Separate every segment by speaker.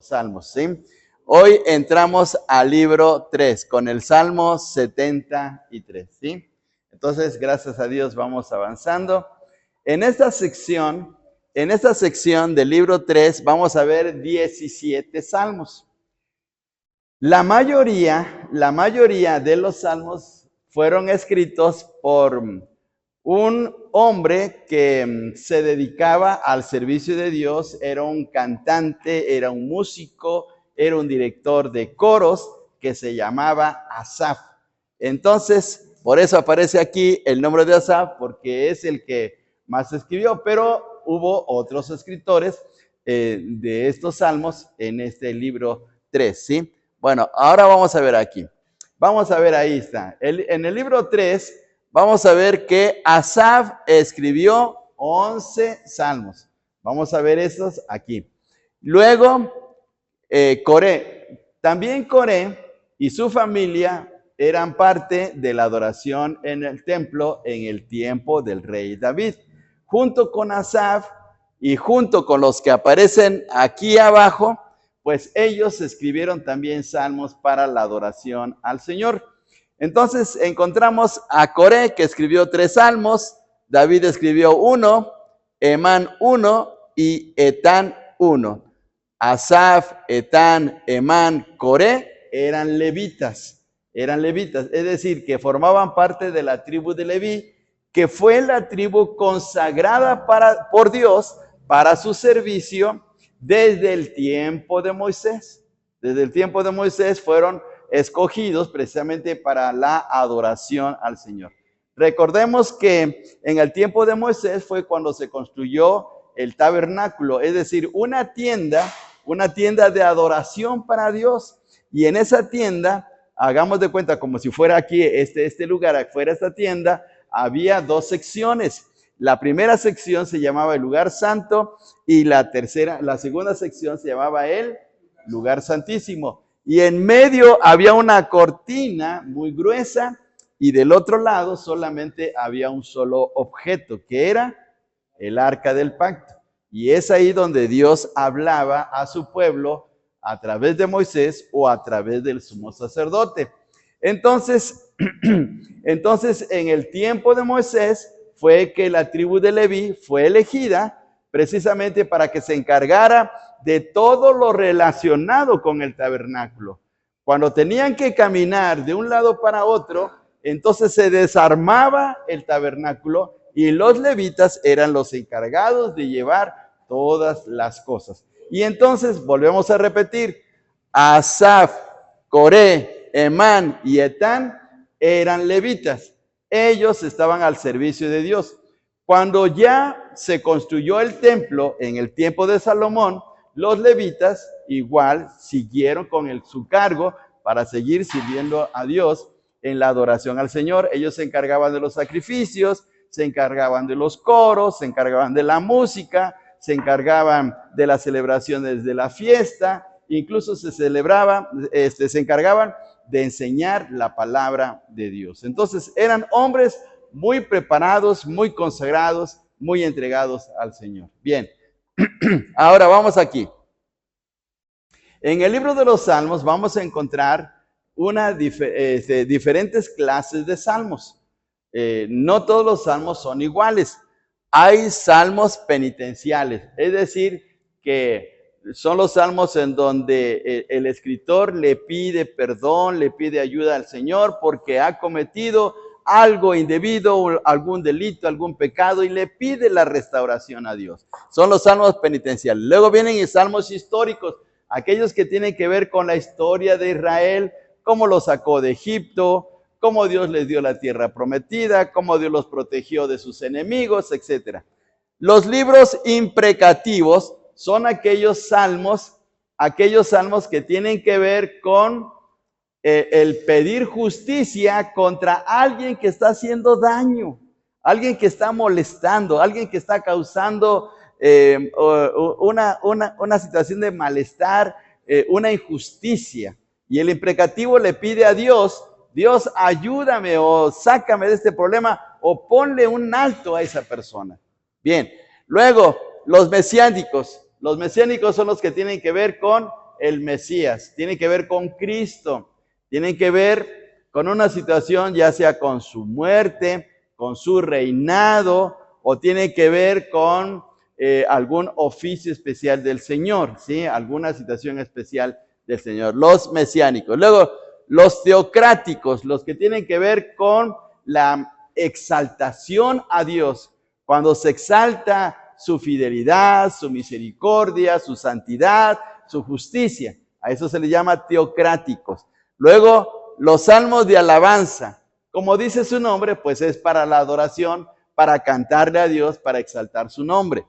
Speaker 1: Salmos, ¿sí? Hoy entramos al libro 3 con el Salmo 73, ¿sí? Entonces, gracias a Dios vamos avanzando. En esta sección del libro 3 vamos a ver 17 salmos. La mayoría de los salmos fueron escritos por un hombre que se dedicaba al servicio de Dios, era un cantante, era un músico, era un director de coros que se llamaba Asaf. Entonces, por eso aparece aquí el nombre de Asaf, porque es el que más escribió, pero hubo otros escritores de estos salmos en este libro 3, ¿sí? Bueno, ahora vamos a ver aquí. Vamos a ver, ahí está. En el libro 3 vamos a ver que Asaf escribió 11 salmos. Vamos a ver estos aquí. Luego, Coré. También Coré y su familia eran parte de la adoración en el templo en el tiempo del rey David. Junto con Asaf y junto con los que aparecen aquí abajo, pues ellos escribieron también salmos para la adoración al Señor. Entonces encontramos a Coré, que escribió 3 salmos, David escribió 1, Emán 1 y Etán 1. Asaf, Etán, Emán, Coré eran levitas, es decir, que formaban parte de la tribu de Leví, que fue la tribu consagrada por Dios para su servicio desde el tiempo de Moisés. Desde el tiempo de Moisés fueron escogidos precisamente para la adoración al Señor. Recordemos que en el tiempo de Moisés fue cuando se construyó el tabernáculo, es decir, una tienda de adoración para Dios. Y en esa tienda, hagamos de cuenta como si fuera aquí este lugar, fuera esta tienda, había 2 secciones. La primera sección se llamaba el lugar santo y la segunda sección se llamaba el lugar santísimo. Y en medio había una cortina muy gruesa y del otro lado solamente había un solo objeto, que era el arca del pacto. Y es ahí donde Dios hablaba a su pueblo a través de Moisés o a través del sumo sacerdote. Entonces, en el tiempo de Moisés fue que la tribu de Leví fue elegida precisamente para que se encargara de todo lo relacionado con el tabernáculo. Cuando tenían que caminar de un lado para otro, entonces se desarmaba el tabernáculo y los levitas eran los encargados de llevar todas las cosas. Y entonces volvemos a repetir, Asaf, Coré, Emán y Etán eran levitas. Ellos estaban al servicio de Dios. Cuando ya se construyó el templo en el tiempo de Salomón, los levitas igual siguieron con su cargo para seguir sirviendo a Dios en la adoración al Señor. Ellos se encargaban de los sacrificios, se encargaban de los coros, se encargaban de la música, se encargaban de las celebraciones de la fiesta, incluso se encargaban de enseñar la palabra de Dios. Entonces eran hombres muy preparados, muy consagrados, muy entregados al Señor. Bien, ahora vamos aquí. En el libro de los Salmos vamos a encontrar diferentes clases de salmos. No todos los salmos son iguales. Hay salmos penitenciales, es decir, que son los salmos en donde el escritor le pide perdón, le pide ayuda al Señor porque ha cometido algo indebido, algún delito, algún pecado y le pide la restauración a Dios. Son los salmos penitenciales. Luego vienen los salmos históricos, aquellos que tienen que ver con la historia de Israel, cómo lo sacó de Egipto, cómo Dios les dio la tierra prometida, cómo Dios los protegió de sus enemigos, etc. Los libros imprecativos son aquellos salmos que tienen que ver con el pedir justicia contra alguien que está haciendo daño, alguien que está molestando, alguien que está causando una situación de malestar, una injusticia. Y el imprecativo le pide a Dios, Dios, ayúdame o sácame de este problema o ponle un alto a esa persona. Bien, luego los mesiánicos son los que tienen que ver con el Mesías, tiene que ver con Cristo, tiene que ver con una situación ya sea con su muerte, con su reinado, o tiene que ver con algún oficio especial del Señor, ¿sí? Alguna situación especial del Señor. Los mesiánicos. Luego, los teocráticos, los que tienen que ver con la exaltación a Dios. Cuando se exalta su fidelidad, su misericordia, su santidad, su justicia. A eso se le llama teocráticos. Luego, los salmos de alabanza. Como dice su nombre, pues es para la adoración, para cantarle a Dios, para exaltar su nombre.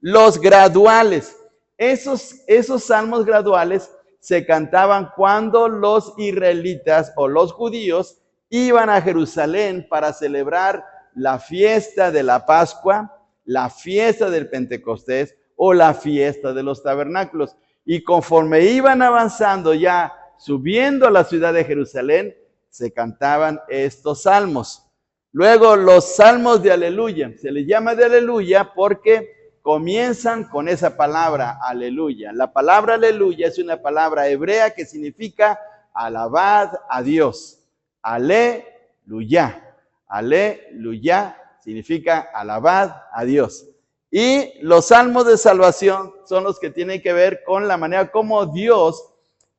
Speaker 1: Los graduales. Esos salmos graduales se cantaban cuando los israelitas o los judíos iban a Jerusalén para celebrar la fiesta de la Pascua, la fiesta del Pentecostés o la fiesta de los tabernáculos. Y conforme iban avanzando ya, subiendo a la ciudad de Jerusalén, se cantaban estos salmos. Luego los salmos de aleluya. Se les llama de aleluya porque comienzan con esa palabra, aleluya. La palabra aleluya es una palabra hebrea que significa alabad a Dios. Aleluya. Aleluya significa alabad a Dios. Y los salmos de salvación son los que tienen que ver con la manera como Dios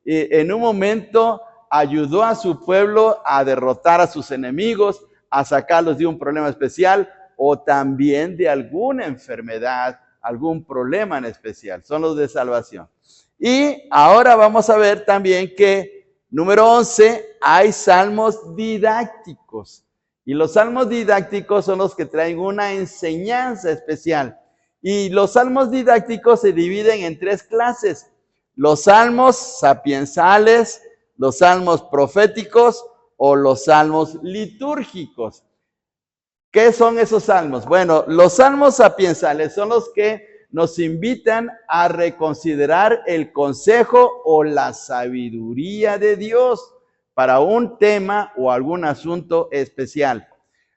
Speaker 1: en un momento ayudó a su pueblo a derrotar a sus enemigos, a sacarlos de un problema especial o también de alguna enfermedad, algún problema en especial. Son los de salvación. Y ahora vamos a ver también que, número 11, hay salmos didácticos. Y los salmos didácticos son los que traen una enseñanza especial. Y los salmos didácticos se dividen en 3 clases. Los salmos sapiensales, los salmos proféticos o los salmos litúrgicos. ¿Qué son esos salmos? Bueno, los salmos sapiensales son los que nos invitan a reconsiderar el consejo o la sabiduría de Dios para un tema o algún asunto especial.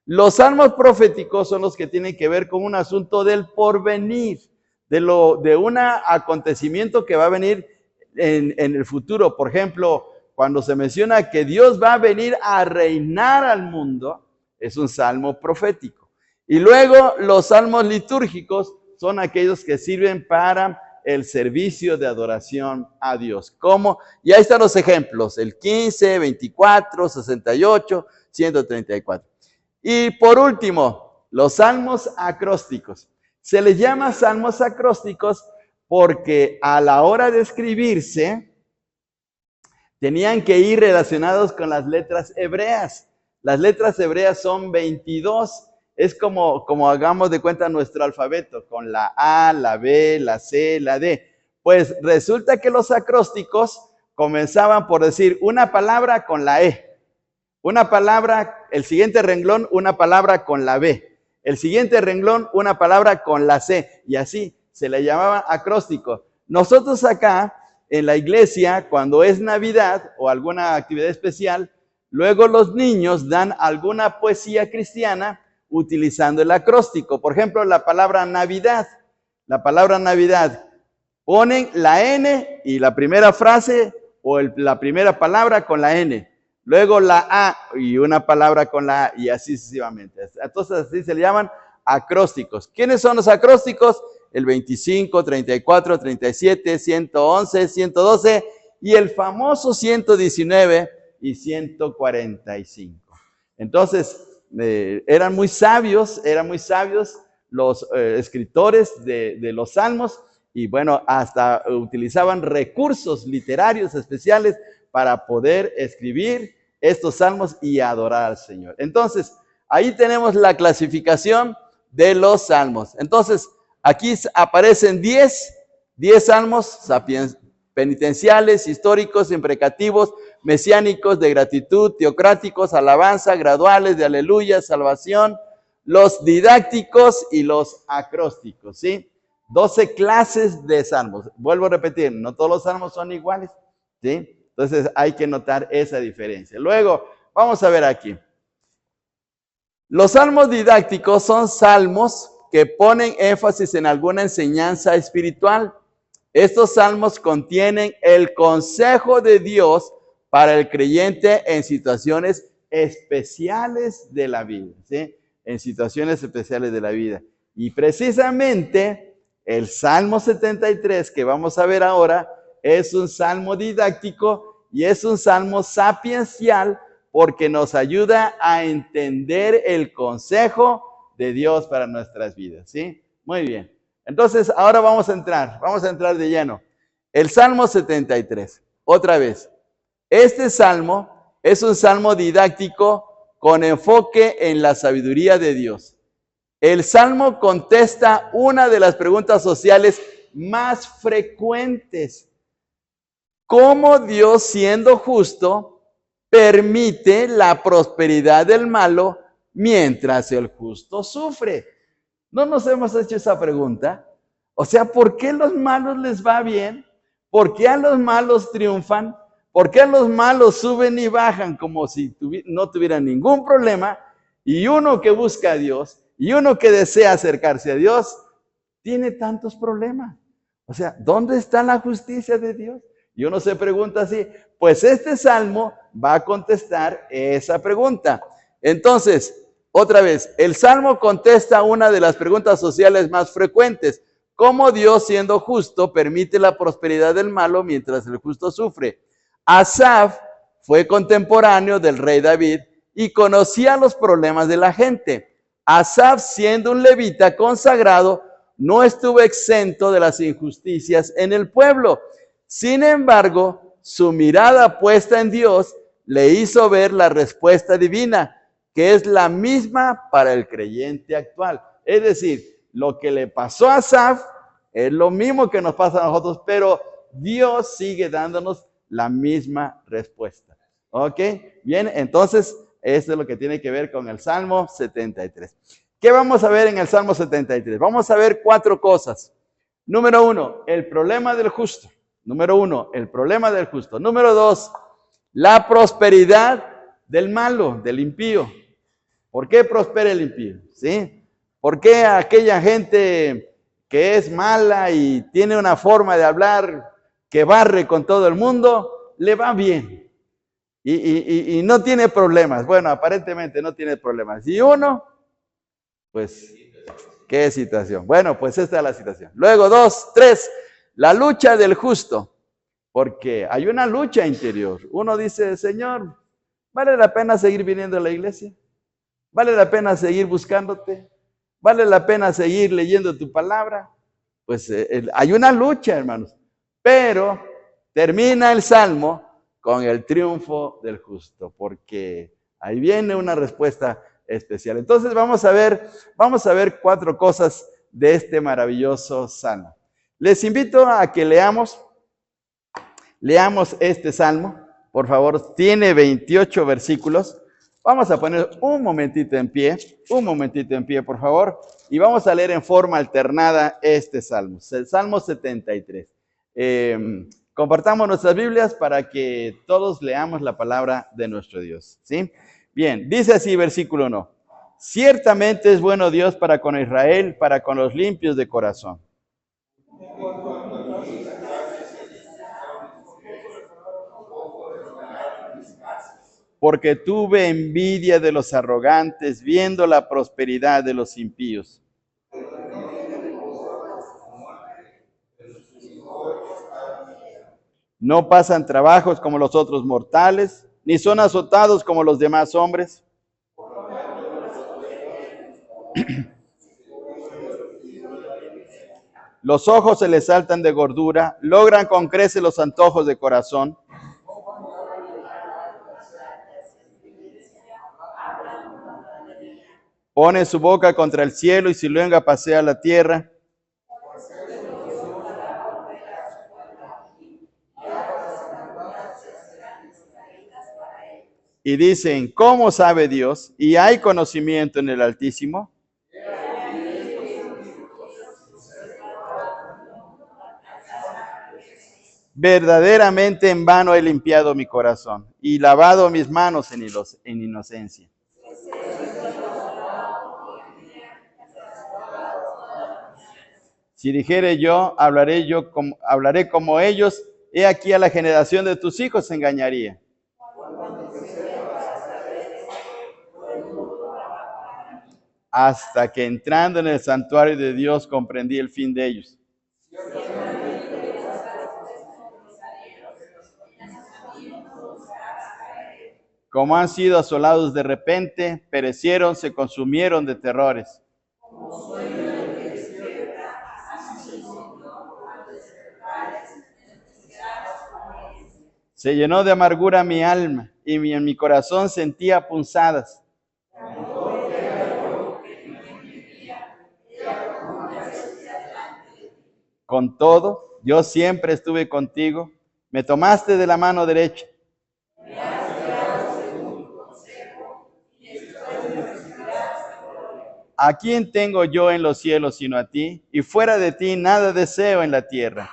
Speaker 1: Los salmos proféticos son los que tienen que ver con un asunto del porvenir, de un acontecimiento que va a venir en el futuro. Por ejemplo, cuando se menciona que Dios va a venir a reinar al mundo, es un salmo profético. Y luego los salmos litúrgicos son aquellos que sirven para el servicio de adoración a Dios. ¿Cómo? Y ahí están los ejemplos, el 15, 24, 68, 134. Y por último, los salmos acrósticos. Se les llama salmos acrósticos porque a la hora de escribirse, tenían que ir relacionados con las letras hebreas. Las letras hebreas son 22. Es como hagamos de cuenta nuestro alfabeto, con la A, la B, la C, la D. Pues resulta que los acrósticos comenzaban por decir una palabra con la E. Una palabra, el siguiente renglón, una palabra con la B. El siguiente renglón, una palabra con la C. Y así se le llamaba acróstico. Nosotros acá, en la iglesia, cuando es Navidad o alguna actividad especial, luego los niños dan alguna poesía cristiana utilizando el acróstico. Por ejemplo, la palabra Navidad. La palabra Navidad. Ponen la N y la primera frase o la primera palabra con la N. Luego la A y una palabra con la A y así sucesivamente. Entonces así se le llaman acrósticos. ¿Quiénes son los acrósticos? El 25, 34, 37, 111, 112 y el famoso 119 y 145. Entonces, eran muy sabios los escritores de los salmos y bueno, hasta utilizaban recursos literarios especiales para poder escribir estos salmos y adorar al Señor. Entonces, ahí tenemos la clasificación de los salmos. Entonces, aquí aparecen 10 salmos penitenciales, históricos, imprecativos, mesiánicos, de gratitud, teocráticos, alabanza, graduales, de aleluya, salvación, los didácticos y los acrósticos, ¿sí? 12 clases de salmos. Vuelvo a repetir, no todos los salmos son iguales, ¿sí? Entonces hay que notar esa diferencia. Luego, vamos a ver aquí. Los salmos didácticos son salmos que ponen énfasis en alguna enseñanza espiritual. Estos salmos contienen el consejo de Dios para el creyente en situaciones especiales de la vida, ¿sí? En situaciones especiales de la vida. Y precisamente el Salmo 73 que vamos a ver ahora es un salmo didáctico y es un salmo sapiencial porque nos ayuda a entender el consejo de Dios para nuestras vidas, ¿sí? Muy bien. Entonces, ahora vamos a entrar de lleno. El Salmo 73, otra vez. Este salmo es un salmo didáctico con enfoque en la sabiduría de Dios. El salmo contesta una de las preguntas sociales más frecuentes. ¿Cómo Dios, siendo justo, permite la prosperidad del malo mientras el justo sufre? ¿No nos hemos hecho esa pregunta? O sea, ¿por qué a los malos les va bien? ¿Por qué a los malos triunfan? ¿Por qué a los malos suben y bajan como si no tuvieran ningún problema? Y uno que busca a Dios y uno que desea acercarse a Dios tiene tantos problemas. O sea, ¿dónde está la justicia de Dios? Y uno se pregunta así, pues este salmo va a contestar esa pregunta. Entonces, otra vez, el salmo contesta una de las preguntas sociales más frecuentes. ¿Cómo Dios, siendo justo, permite la prosperidad del malo mientras el justo sufre? Asaf fue contemporáneo del rey David y conocía los problemas de la gente. Asaf, siendo un levita consagrado, no estuvo exento de las injusticias en el pueblo. Sin embargo, su mirada puesta en Dios le hizo ver la respuesta divina, que es la misma para el creyente actual. Es decir, lo que le pasó a Asaf es lo mismo que nos pasa a nosotros, pero Dios sigue dándonos la misma respuesta. ¿Ok? Bien, entonces, esto es lo que tiene que ver con el Salmo 73. ¿Qué vamos a ver en el Salmo 73? Vamos a ver 4 cosas. Número 1, el problema del justo. Número 1, el problema del justo. Número 2, la prosperidad del malo, del impío. ¿Por qué prospera el impío? ¿Sí? ¿Por qué aquella gente que es mala y tiene una forma de hablar que barre con todo el mundo, le va bien? Y no tiene problemas. Bueno, aparentemente no tiene problemas. Y uno, pues, ¿qué situación? Bueno, pues esta es la situación. Luego, 2, 3, la lucha del justo. Porque hay una lucha interior. Uno dice, Señor, ¿vale la pena seguir viniendo a la iglesia? ¿Vale la pena seguir buscándote? ¿Vale la pena seguir leyendo tu palabra? Pues hay una lucha, hermanos. Pero termina el Salmo con el triunfo del justo, porque ahí viene una respuesta especial. Entonces vamos a ver 4 cosas de este maravilloso Salmo. Les invito a que leamos este Salmo. Por favor, tiene 28 versículos. Vamos a poner un momentito en pie, por favor, y vamos a leer en forma alternada este Salmo, el Salmo 73. Compartamos nuestras Biblias para que todos leamos la palabra de nuestro Dios, ¿sí? Bien, dice así versículo 1. Ciertamente es bueno Dios para con Israel, para con los limpios de corazón. Porque tuve envidia de los arrogantes, viendo la prosperidad de los impíos. No pasan trabajos como los otros mortales, ni son azotados como los demás hombres. Los ojos se les saltan de gordura, logran con creces los antojos de corazón. Pone su boca contra el cielo y su lengua pasea la tierra. Y dicen, ¿cómo sabe Dios? ¿Y hay conocimiento en el Altísimo? Verdaderamente en vano he limpiado mi corazón y lavado mis manos en inocencia. Si dijere yo, hablaré como ellos, he aquí a la generación de tus hijos engañaría. Hasta que entrando en el santuario de Dios comprendí el fin de ellos. Como han sido asolados de repente, perecieron, se consumieron de terrores. Se llenó de amargura mi alma y en mi corazón sentía punzadas. Con todo, yo siempre estuve contigo, me tomaste de la mano derecha. ¿A quién tengo yo en los cielos sino a ti? Y fuera de ti nada deseo en la tierra.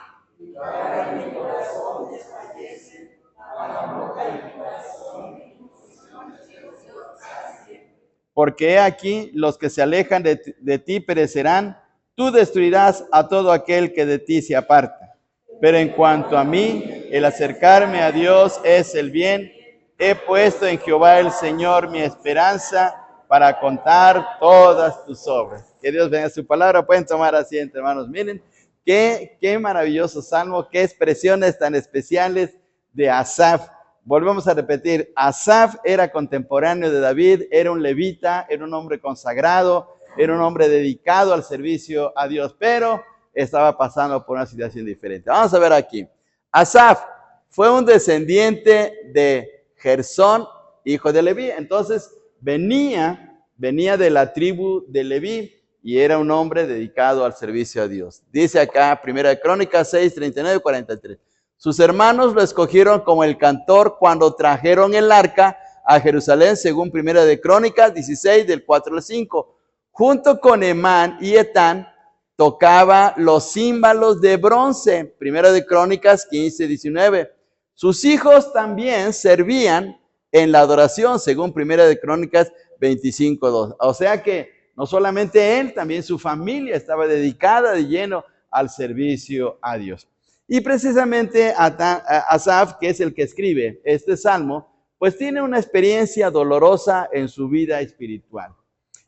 Speaker 1: Porque he aquí, los que se alejan de ti perecerán, tú destruirás a todo aquel que de ti se aparta. Pero en cuanto a mí, el acercarme a Dios es el bien. He puesto en Jehová el Señor mi esperanza para contar todas tus obras. Que Dios bendiga su palabra. Pueden tomar asiento, hermanos. Miren, qué maravilloso salmo, qué expresiones tan especiales de Asaf. Volvemos a repetir, Asaf era contemporáneo de David, era un levita, era un hombre consagrado, era un hombre dedicado al servicio a Dios, pero estaba pasando por una situación diferente. Vamos a ver aquí. Asaf fue un descendiente de Gersón, hijo de Leví. Entonces venía de la tribu de Leví y era un hombre dedicado al servicio a Dios. Dice acá, 1 Crónicas 6, 39 y 43. Sus hermanos lo escogieron como el cantor cuando trajeron el arca a Jerusalén, según 1 de Crónicas 16, del 4 al 5. Junto con Emán y Etán, tocaba los címbalos de bronce, 1 de Crónicas 15, 19. Sus hijos también servían en la adoración, según 1 de Crónicas 25, 2. O sea que no solamente él, también su familia estaba dedicada de lleno al servicio a Dios. Y precisamente Asaf, que es el que escribe este salmo, pues tiene una experiencia dolorosa en su vida espiritual.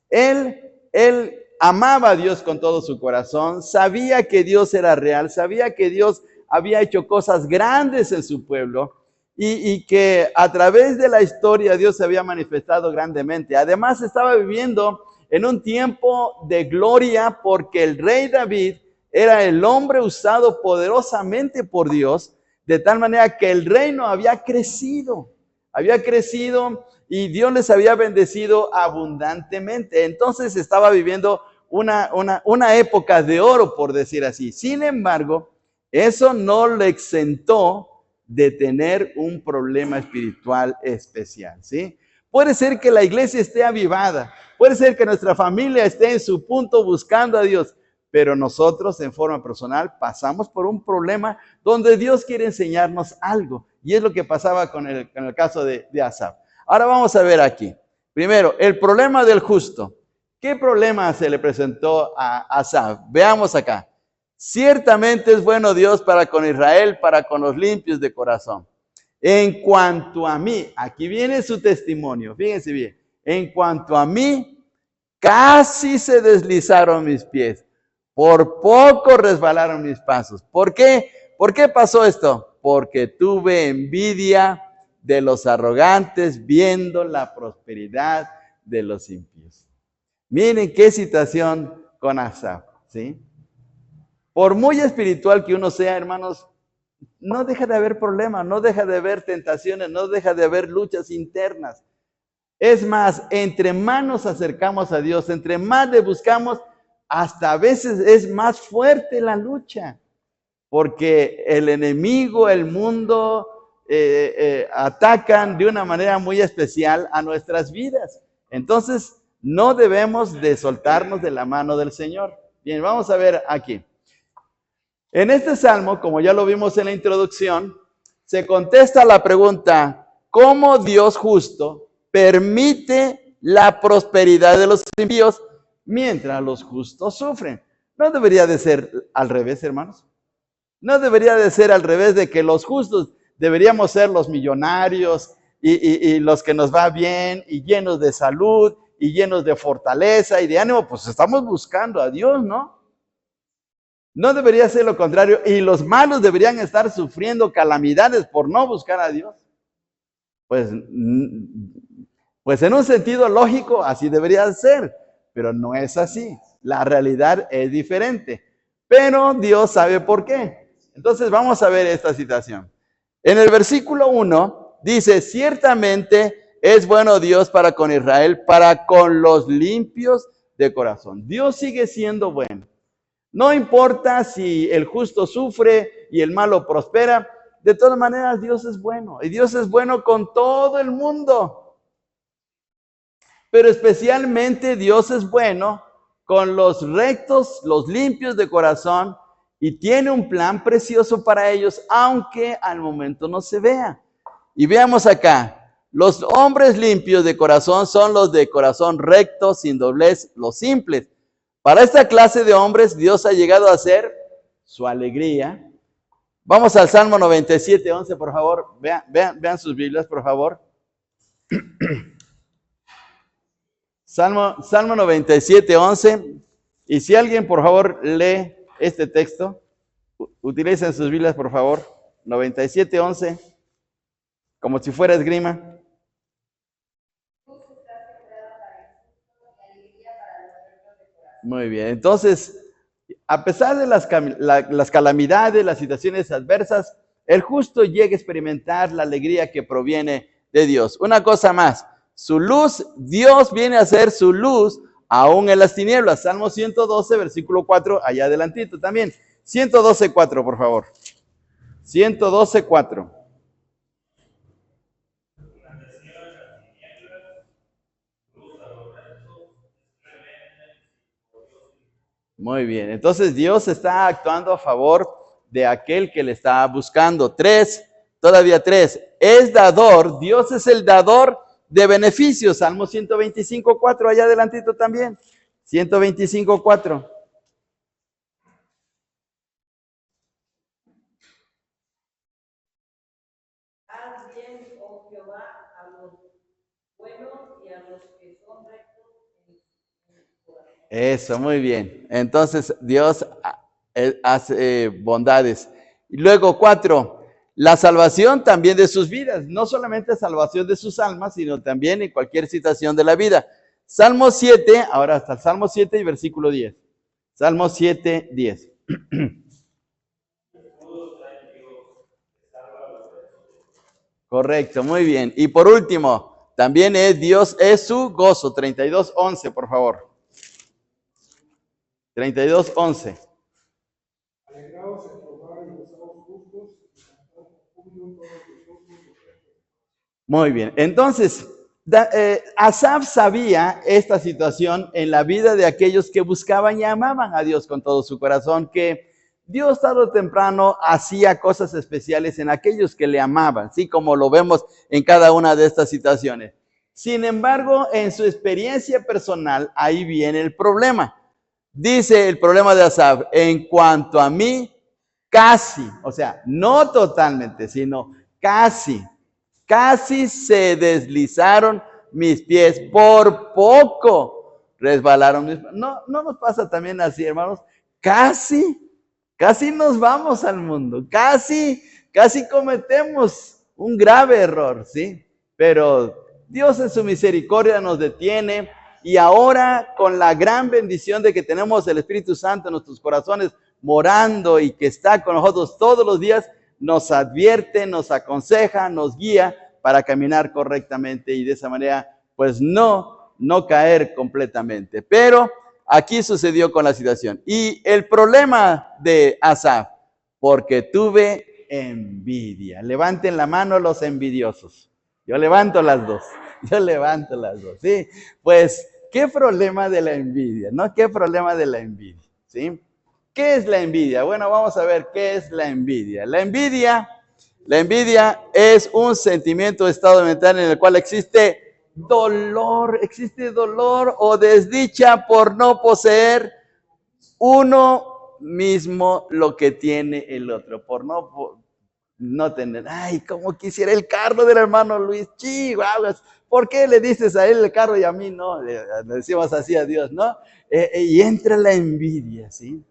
Speaker 1: Él amaba a Dios con todo su corazón, sabía que Dios era real, sabía que Dios había hecho cosas grandes en su pueblo y que a través de la historia Dios se había manifestado grandemente. Además estaba viviendo en un tiempo de gloria porque el rey David era el hombre usado poderosamente por Dios, de tal manera que el reino había crecido y Dios les había bendecido abundantemente. Entonces estaba viviendo una época de oro, por decir así. Sin embargo, eso no le exentó de tener un problema espiritual especial, ¿sí? Puede ser que la iglesia esté avivada, puede ser que nuestra familia esté en su punto buscando a Dios, pero nosotros en forma personal pasamos por un problema donde Dios quiere enseñarnos algo. Y es lo que pasaba con el caso de Asaf. Ahora vamos a ver aquí. Primero, el problema del justo. ¿Qué problema se le presentó a Asaf? Veamos acá. Ciertamente es bueno Dios para con Israel, para con los limpios de corazón. En cuanto a mí, aquí viene su testimonio, fíjense bien. En cuanto a mí, casi se deslizaron mis pies. Por poco resbalaron mis pasos. ¿Por qué? ¿Por qué pasó esto? Porque tuve envidia de los arrogantes viendo la prosperidad de los impíos. Miren qué situación con Asaf, ¿sí? Por muy espiritual que uno sea, hermanos, no deja de haber problemas, no deja de haber tentaciones, no deja de haber luchas internas. Es más, entre más nos acercamos a Dios, entre más le buscamos, hasta a veces es más fuerte la lucha, porque el enemigo, el mundo, atacan de una manera muy especial a nuestras vidas. Entonces, no debemos de soltarnos de la mano del Señor. Bien, vamos a ver aquí. En este salmo, como ya lo vimos en la introducción, se contesta la pregunta, ¿cómo Dios justo permite la prosperidad de los impíos mientras los justos sufren? No debería de ser al revés, hermanos. No debería de ser al revés, de que los justos deberíamos ser los millonarios y los que nos va bien y llenos de salud y llenos de fortaleza y de ánimo. Pues estamos buscando a Dios, ¿no? No debería ser lo contrario. Y los malos deberían estar sufriendo calamidades por no buscar a Dios. Pues en un sentido lógico así debería ser, pero no es así. La realidad es diferente. Pero Dios sabe por qué. Entonces vamos a ver esta situación. En el versículo 1 dice, ciertamente es bueno Dios para con Israel, para con los limpios de corazón. Dios sigue siendo bueno. No importa si el justo sufre y el malo prospera, de todas maneras Dios es bueno. Y Dios es bueno con todo el mundo. Pero especialmente Dios es bueno con los rectos, los limpios de corazón, y tiene un plan precioso para ellos, aunque al momento no se vea. Y veamos acá, los hombres limpios de corazón son los de corazón recto, sin doblez, los simples. Para esta clase de hombres, Dios ha llegado a ser su alegría. Vamos al Salmo 97, 11, por favor. Vean sus Biblias, por favor. Salmo 97, 11. Y si alguien, por favor, lee este texto, utilicen sus Biblias, por favor. 97, 11. Como si fuera esgrima. Muy bien. Entonces, a pesar de las calamidades, las situaciones adversas, el justo llega a experimentar la alegría que proviene de Dios. Una cosa más, su luz, Dios viene a ser su luz aún en las tinieblas. Salmo 112, versículo 4, allá adelantito también. 112, 4, por favor. 112, 4. Muy bien, entonces Dios está actuando a favor de aquel que le está buscando. 3, todavía 3, es dador, Dios es el dador de beneficios. Salmo 125, 4, allá adelantito también. 125, 4.
Speaker 2: Haz bien, oh Jehová, a los buenos y a los que son rectos en su corazón.
Speaker 1: Eso, muy bien. Entonces Dios hace bondades. Y luego 4, la salvación también de sus vidas. No solamente salvación de sus almas, sino también en cualquier situación de la vida. Salmo 7, ahora hasta el Salmo 7 y versículo 10. Salmo 7, 10. Correcto, muy bien. Y por último, también es Dios es su gozo. 32, 11, por favor. 32, 11.
Speaker 3: Alegraos en Jehová y gozaos justos, y cantad con júbilo todos vosotros.
Speaker 1: Muy bien. Entonces, Asaf sabía esta situación en la vida de aquellos que buscaban y amaban a Dios con todo su corazón, que Dios tarde o temprano hacía cosas especiales en aquellos que le amaban, ¿sí? Como lo vemos en cada una de estas situaciones. Sin embargo, en su experiencia personal, ahí viene el problema. Dice el problema de Asaf, en cuanto a mí, casi, o sea, no totalmente, sino casi se deslizaron mis pies, por poco resbalaron mis pies. No nos pasa también así, hermanos. Casi nos vamos al mundo, casi cometemos un grave error, ¿sí? Pero Dios en su misericordia nos detiene y ahora con la gran bendición de que tenemos el Espíritu Santo en nuestros corazones morando y que está con nosotros todos los días, nos advierte, nos aconseja, nos guía para caminar correctamente y de esa manera, pues no caer completamente. Pero aquí sucedió con la situación. Y el problema de Asaf, porque tuve envidia. Levanten la mano los envidiosos. Yo levanto las dos, ¿sí? Pues, ¿qué problema de la envidia? ¿No? ¿Qué problema de la envidia? ¿Sí? ¿Qué es la envidia? Bueno, vamos a ver qué es la envidia. La envidia es un sentimiento, estado mental en el cual existe dolor o desdicha por no poseer uno mismo lo que tiene el otro, por no tener, ay, como quisiera el carro del hermano Luis, chihuahuas, ¿por qué le dices a él el carro y a mí no? Le decimos así a Dios, ¿no? Y entra la envidia, ¿sí?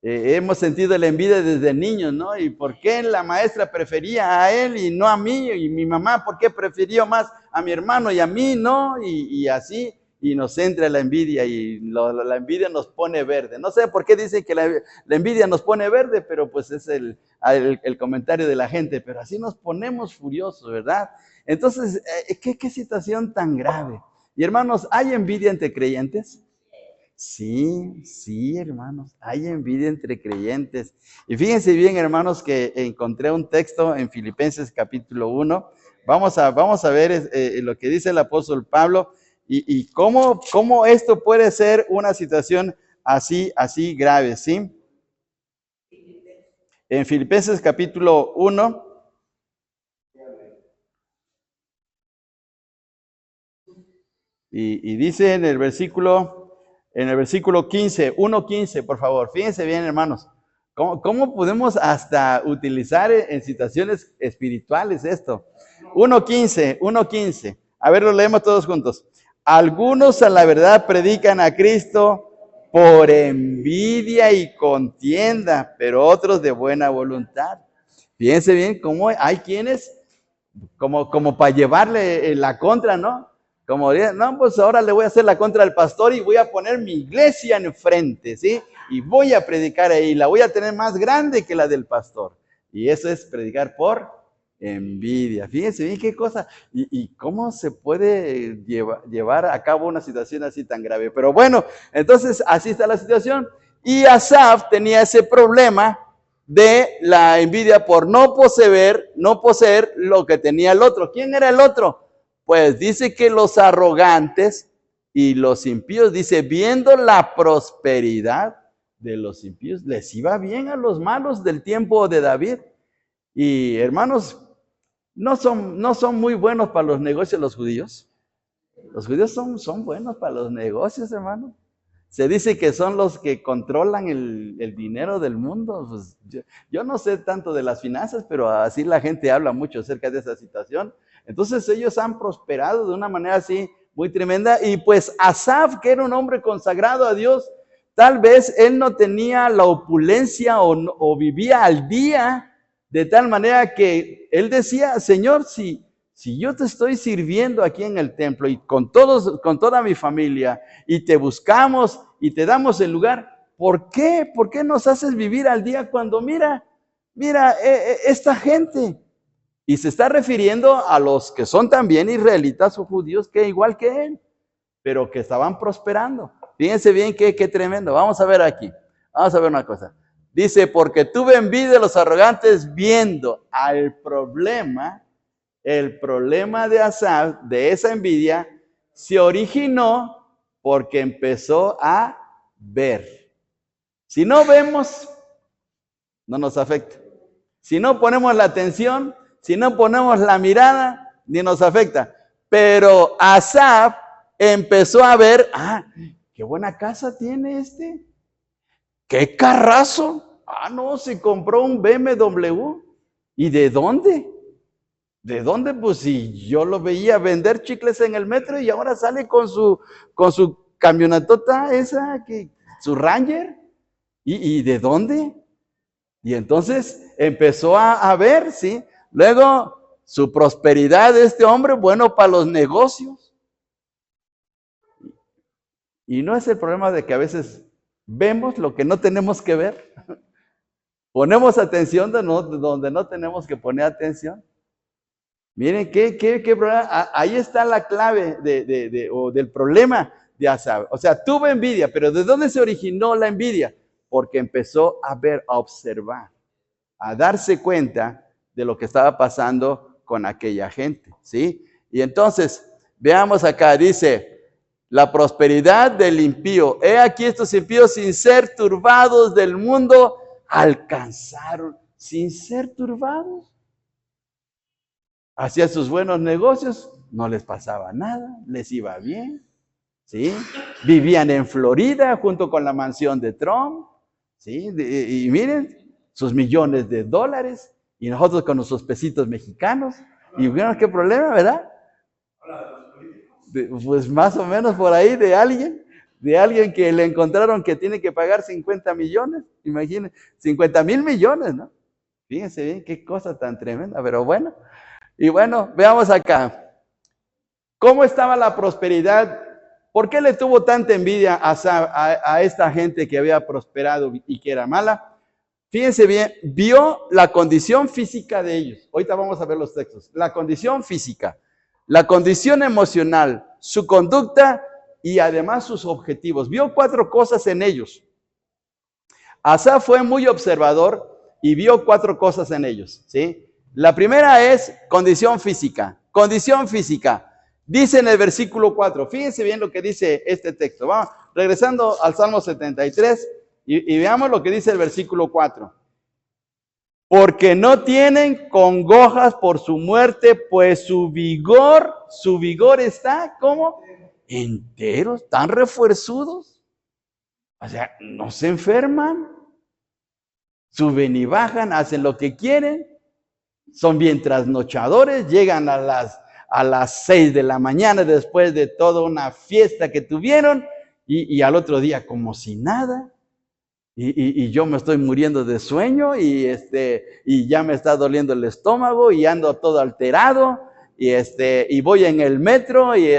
Speaker 1: Hemos sentido la envidia desde niños, ¿no? ¿Y por qué la maestra prefería a él y no a mí? Y mi mamá, ¿por qué prefirió más a mi hermano y a mí, no? Y así, y nos entra la envidia y la envidia nos pone verde. No sé por qué dicen que la envidia nos pone verde, pero pues es el comentario de la gente, pero así nos ponemos furiosos, ¿verdad? Entonces, ¿qué situación tan grave? Y hermanos, ¿hay envidia entre creyentes? Sí, sí, hermanos, hay envidia entre creyentes. Y fíjense bien, hermanos, que encontré un texto en Filipenses capítulo 1. Vamos a ver lo que dice el apóstol Pablo y cómo esto puede ser una situación así grave, ¿sí? En Filipenses capítulo 1, y dice en el versículo 15, 1:15, por favor. Fíjense bien, hermanos. ¿Cómo podemos hasta utilizar en situaciones espirituales esto? 1:15. A ver, lo leemos todos juntos. Algunos a la verdad predican a Cristo por envidia y contienda, pero otros de buena voluntad. Fíjense bien cómo hay quienes como para llevarle la contra, ¿no? Como, no, pues ahora le voy a hacer la contra al pastor y voy a poner mi iglesia enfrente, ¿sí? Y voy a predicar ahí, la voy a tener más grande que la del pastor. Y eso es predicar por envidia. Fíjense bien qué cosa. Y cómo se puede llevar a cabo una situación así tan grave. Pero bueno, entonces así está la situación. Y Asaf tenía ese problema de la envidia por no poseer lo que tenía el otro. ¿Quién era el otro? Pues dice que los arrogantes y los impíos, dice, viendo la prosperidad de los impíos, les iba bien a los malos del tiempo de David. Y hermanos, no son muy buenos para los negocios los judíos. Los judíos son buenos para los negocios, hermanos. Se dice que son los que controlan el dinero del mundo. Pues yo no sé tanto de las finanzas, pero así la gente habla mucho acerca de esa situación. Entonces ellos han prosperado de una manera así muy tremenda. Y pues Asaf, que era un hombre consagrado a Dios, tal vez él no tenía la opulencia o vivía al día, de tal manera que él decía, Señor, si yo te estoy sirviendo aquí en el templo y con toda mi familia, y te buscamos y te damos el lugar, ¿por qué? ¿Por qué nos haces vivir al día cuando mira esta gente? Y se está refiriendo a los que son también israelitas o judíos, que igual que él, pero que estaban prosperando. Fíjense bien qué tremendo. Vamos a ver aquí. Vamos a ver una cosa. Dice, porque tuve envidia de los arrogantes viendo el problema de Asaf, de esa envidia, se originó porque empezó a ver. Si no vemos, no nos afecta. Si no ponemos la atención, si no ponemos la mirada, ni nos afecta. Pero Asaf empezó a ver, qué buena casa tiene este. Qué carrazo. No, se compró un BMW. ¿Y de dónde? ¿De dónde? Pues si yo lo veía vender chicles en el metro y ahora sale con su camionetota esa, su Ranger. ¿Y de dónde? Y entonces empezó a ver, ¿sí? Luego, su prosperidad de este hombre, bueno, para los negocios. Y no es el problema de que a veces vemos lo que no tenemos que ver. Ponemos atención donde no tenemos que poner atención. Miren, qué problema. Ahí está la clave del problema de Asaf. O sea, tuvo envidia, pero ¿de dónde se originó la envidia? Porque empezó a ver, a observar, a darse cuenta de lo que estaba pasando con aquella gente, ¿sí? Y entonces, veamos acá, dice, la prosperidad del impío. He aquí estos impíos sin ser turbados del mundo alcanzaron, sin ser turbados. Hacían sus buenos negocios, no les pasaba nada, les iba bien. ¿sí? Vivían en Florida junto con la mansión de Trump, ¿sí? Y miren, sus millones de dólares, y nosotros con nuestros pesitos mexicanos. Y bueno, qué problema, ¿verdad? Pues más o menos por ahí de alguien que le encontraron que tiene que pagar 50 millones, imagínense, 50 mil millones, ¿no? Fíjense bien, qué cosa tan tremenda, pero bueno. Y bueno, veamos acá. ¿Cómo estaba la prosperidad? ¿Por qué le tuvo tanta envidia a esta gente que había prosperado y que era mala? Fíjense bien, vio la condición física de ellos. Ahorita vamos a ver los textos. La condición física, la condición emocional, su conducta y además sus objetivos. Vio 4 cosas en ellos. Asa fue muy observador y vio 4 cosas en ellos, ¿sí? La primera es condición física. Condición física. Dice en el versículo 4, fíjense bien lo que dice este texto. Vamos, regresando al Salmo 73 y veamos lo que dice el versículo 4. Porque no tienen congojas por su muerte, pues su vigor está, ¿cómo? Enteros, tan refuerzudos. O sea, no se enferman, suben y bajan, hacen lo que quieren, son bien trasnochadores, llegan a las 6 de la mañana después de toda una fiesta que tuvieron y al otro día como si nada. Y yo me estoy muriendo de sueño y ya me está doliendo el estómago y ando todo alterado y voy en el metro y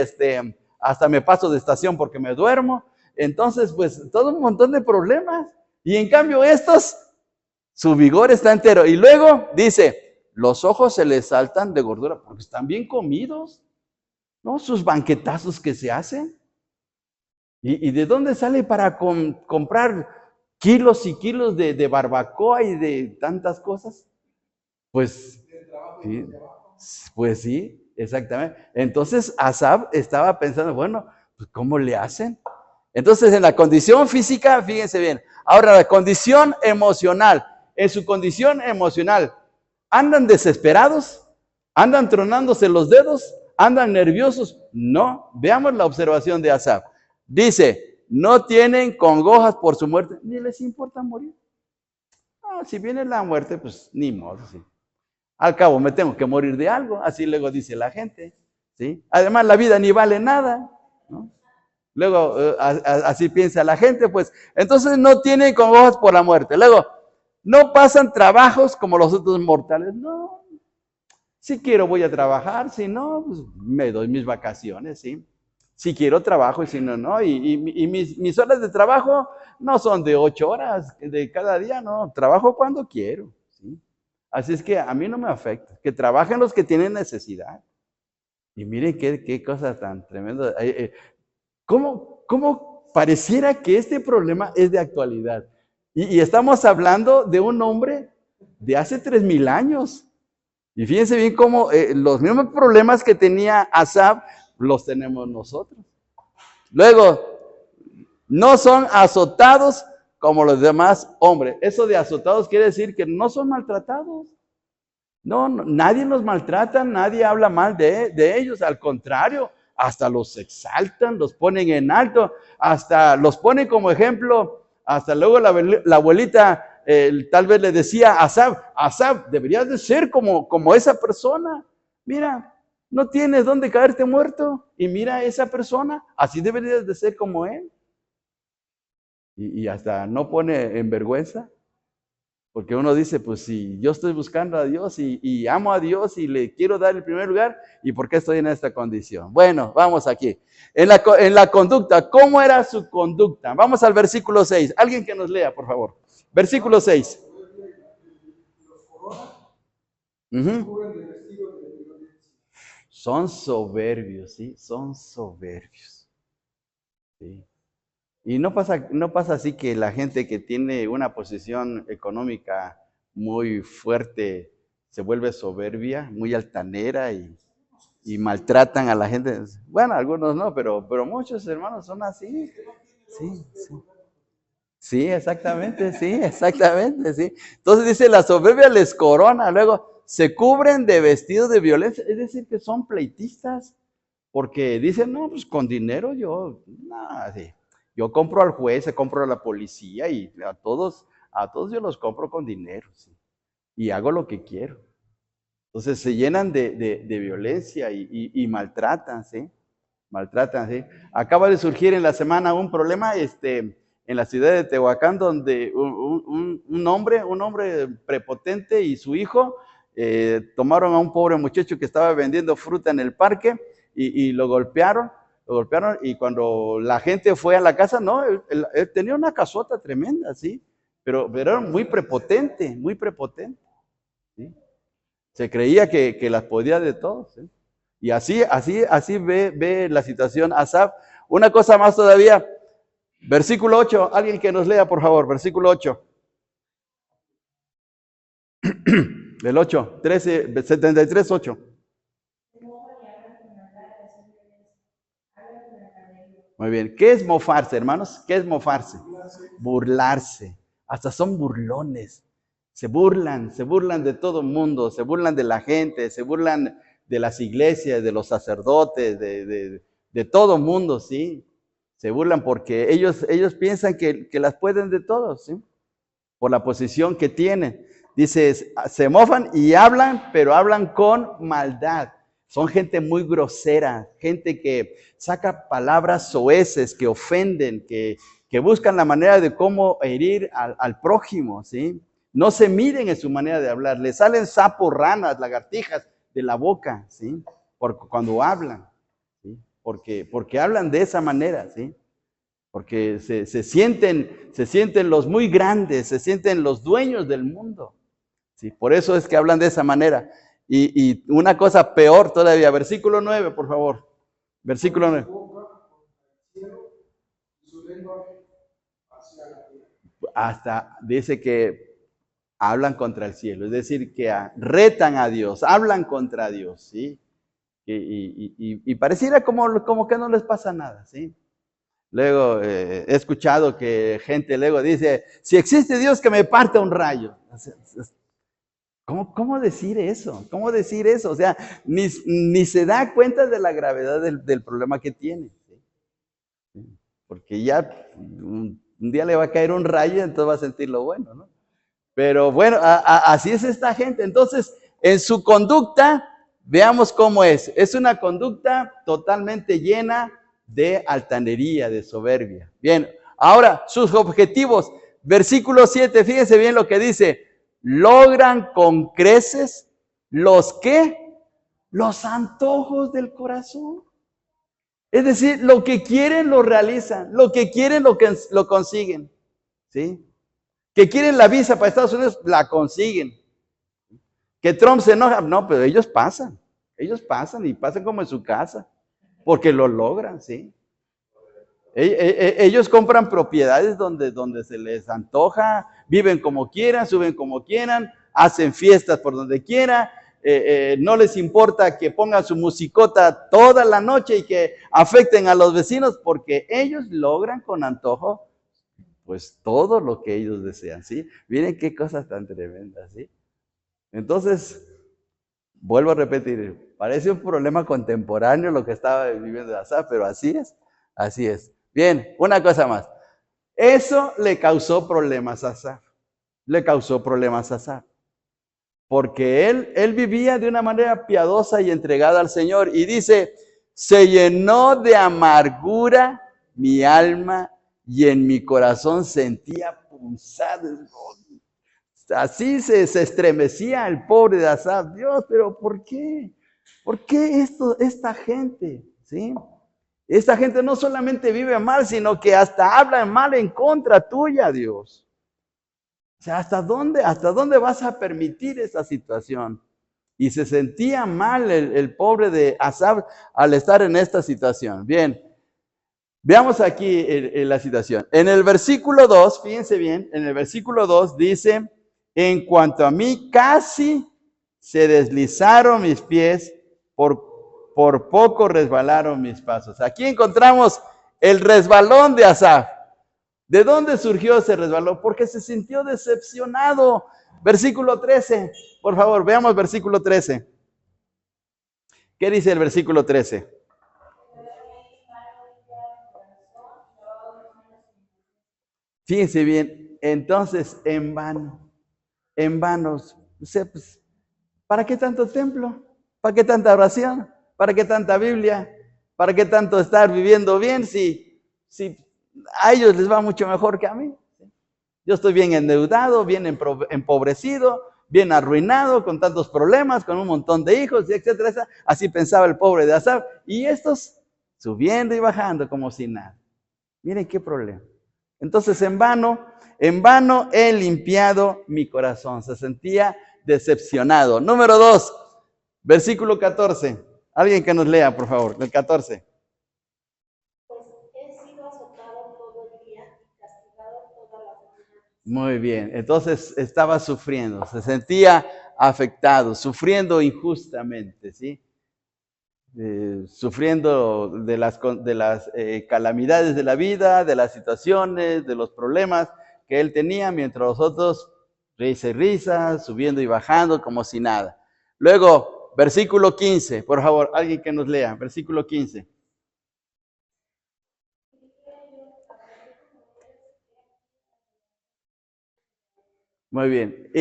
Speaker 1: hasta me paso de estación porque me duermo. Entonces, pues todo un montón de problemas. Y en cambio estos, su vigor está entero. Y luego dice, los ojos se les saltan de gordura porque están bien comidos, ¿no? Sus banquetazos que se hacen. ¿Y de dónde sale para comprar kilos y kilos de barbacoa y de tantas cosas? Pues sí, exactamente. Entonces Asaf estaba pensando, bueno, pues ¿cómo le hacen? Entonces en la condición física, fíjense bien. Ahora la condición emocional. En su condición emocional, ¿andan desesperados? ¿Andan tronándose los dedos? ¿Andan nerviosos? No. Veamos la observación de Asaf. Dice, no tienen congojas por su muerte, ni les importa morir. Si viene la muerte, pues ni modo, sí. Al cabo me tengo que morir de algo, así luego dice la gente, ¿sí? Además la vida ni vale nada, ¿no? Luego así piensa la gente, pues entonces no tienen congojas por la muerte. Luego, no pasan trabajos como los otros mortales, no. Si quiero voy a trabajar, si no, pues me doy mis vacaciones, ¿sí? Si quiero trabajo y si no, no. Y mis horas de trabajo no son de 8 horas de cada día, no. Trabajo cuando quiero, ¿sí? Así es que a mí no me afecta. Que trabajen los que tienen necesidad. Y miren qué cosa tan tremenda. ¿Cómo pareciera que este problema es de actualidad? Y estamos hablando de un hombre de hace 3,000 años. Y fíjense bien cómo los mismos problemas que tenía Asaf los tenemos nosotros. Luego, no son azotados como los demás hombres. Eso de azotados quiere decir que no son maltratados. No, nadie los maltrata, nadie habla mal de ellos. Al contrario, hasta los exaltan, los ponen en alto, hasta los ponen como ejemplo. Hasta luego la abuelita tal vez le decía a Asaf, deberías de ser como esa persona. Mira, no tienes dónde caerte muerto. Y mira a esa persona, así deberías de ser como él. Y hasta no pone en vergüenza. Porque uno dice, pues si yo estoy buscando a Dios y amo a Dios y le quiero dar el primer lugar, ¿y por qué estoy en esta condición? Bueno, vamos aquí. En la conducta, ¿cómo era su conducta? Vamos al versículo 6. Alguien que nos lea, por favor. Versículo 6. Son soberbios, ¿sí? Son soberbios. ¿Sí? Y no pasa así que la gente que tiene una posición económica muy fuerte se vuelve soberbia, muy altanera y maltratan a la gente. Bueno, algunos no, pero muchos hermanos son así. Sí, sí. Sí, exactamente, sí. Entonces dice, la soberbia les corona, luego se cubren de vestidos de violencia, es decir, que son pleitistas. porque dicen, no, pues con dinero nada, sí. Yo compro al juez, compro a la policía y a todos yo los compro con dinero, sí. Y hago lo que quiero. Entonces se llenan de violencia y maltratan, ¿sí? Maltratan, ¿sí? Acaba de surgir en la semana un problema en la ciudad de Tehuacán, donde un hombre prepotente y su hijo tomaron a un pobre muchacho que estaba vendiendo fruta en el parque y lo golpearon, y cuando la gente fue a la casa, no, él tenía una casota tremenda, ¿sí? Pero era muy prepotente, ¿sí? Se creía que las podía de todos, ¿sí? Y así ve la situación Asaf. Una cosa más todavía, versículo 8, alguien que nos lea, por favor, versículo 8. El 8, 13, 73, 8. Muy bien, ¿qué es mofarse, hermanos? ¿Qué es mofarse? Burlarse. Hasta son burlones. Se burlan de todo el mundo, se burlan de la gente, se burlan de las iglesias, de los sacerdotes, de todo el mundo, ¿sí? Se burlan porque ellos piensan que las pueden de todos, ¿sí? Por la posición que tienen. Dice, se mofan y hablan, pero hablan con maldad. Son gente muy grosera, gente que saca palabras soeces, que ofenden, que buscan la manera de cómo herir al prójimo, ¿sí? No se miden en su manera de hablar. Le salen sapos, ranas, lagartijas de la boca, ¿sí? Cuando hablan, ¿sí? Porque hablan de esa manera, ¿sí? Porque se sienten los muy grandes, se sienten los dueños del mundo, ¿sí? Por eso es que hablan de esa manera. Y una cosa peor todavía, versículo 9, por favor. Versículo 9. Hasta dice que hablan contra el cielo, es decir, que retan a Dios, hablan contra Dios, ¿sí? Y pareciera como que no les pasa nada, ¿sí? Luego he escuchado que gente luego dice, si existe Dios que me parte un rayo. ¿Cómo decir eso? ¿Cómo decir eso? O sea, ni se da cuenta de la gravedad del problema que tiene, ¿sí? Porque ya un día le va a caer un rayo y entonces va a sentir lo bueno, ¿no? Pero bueno, así es esta gente. Entonces, en su conducta, veamos cómo es. Es una conducta totalmente llena de altanería, de soberbia. Bien, ahora sus objetivos. Versículo 7, fíjense bien lo que dice. Logran con creces los antojos del corazón. Es decir, lo que quieren lo realizan, lo que quieren lo consiguen, ¿sí? Que quieren la visa para Estados Unidos, la consiguen. Que Trump se enoja, no, pero ellos pasan y pasan como en su casa, porque lo logran, ¿sí? Ellos compran propiedades donde se les antoja, viven como quieran, suben como quieran, hacen fiestas por donde quiera, no les importa que pongan su musicota toda la noche y que afecten a los vecinos, porque ellos logran con antojo pues todo lo que ellos desean, ¿sí? Miren qué cosas tan tremendas, ¿sí? Entonces, vuelvo a repetir, parece un problema contemporáneo lo que estaba viviendo Asaf, pero así es. Bien, una cosa más. Eso le causó problemas a Asaf, porque él vivía de una manera piadosa y entregada al Señor, y dice, se llenó de amargura mi alma y en mi corazón sentía punzadas. Así se estremecía el pobre de Asaf. Dios, pero ¿por qué? ¿Por qué esta gente? ¿Sí? Esta gente no solamente vive mal, sino que hasta habla mal en contra tuya, Dios. O sea, ¿hasta dónde vas a permitir esa situación? Y se sentía mal el pobre de Asaf al estar en esta situación. Bien, veamos aquí la situación. En el versículo 2, fíjense bien, en el versículo 2 dice, en cuanto a mí, casi se deslizaron mis pies, por poco resbalaron mis pasos. Aquí encontramos el resbalón de Asaf. ¿De dónde surgió ese resbalón? Porque se sintió decepcionado. Versículo 13, por favor, veamos versículo 13. ¿Qué dice el versículo 13? Fíjense bien, entonces en vano, o sea, pues, ¿para qué tanto templo? ¿Para qué tanta oración? ¿Para qué tanta Biblia? ¿Para qué tanto estar viviendo bien si a ellos les va mucho mejor que a mí? Yo estoy bien endeudado, bien empobrecido, bien arruinado, con tantos problemas, con un montón de hijos, etcétera. Así pensaba el pobre de Asaf. Y estos subiendo y bajando como si nada. Miren qué problema. Entonces, en vano he limpiado mi corazón. Se sentía decepcionado. Número 2, versículo 14. Alguien que nos lea, por favor, el 14.
Speaker 2: Pues he sido azotado todo el día y castigado toda la mañana.
Speaker 1: Muy bien, entonces estaba sufriendo, se sentía afectado, sufriendo injustamente, ¿sí? Sufriendo de las calamidades de la vida, de las situaciones, de los problemas que él tenía, mientras los otros risa y risa, subiendo y bajando como si nada. Luego, versículo 15, por favor, alguien que nos lea, versículo 15. Muy bien.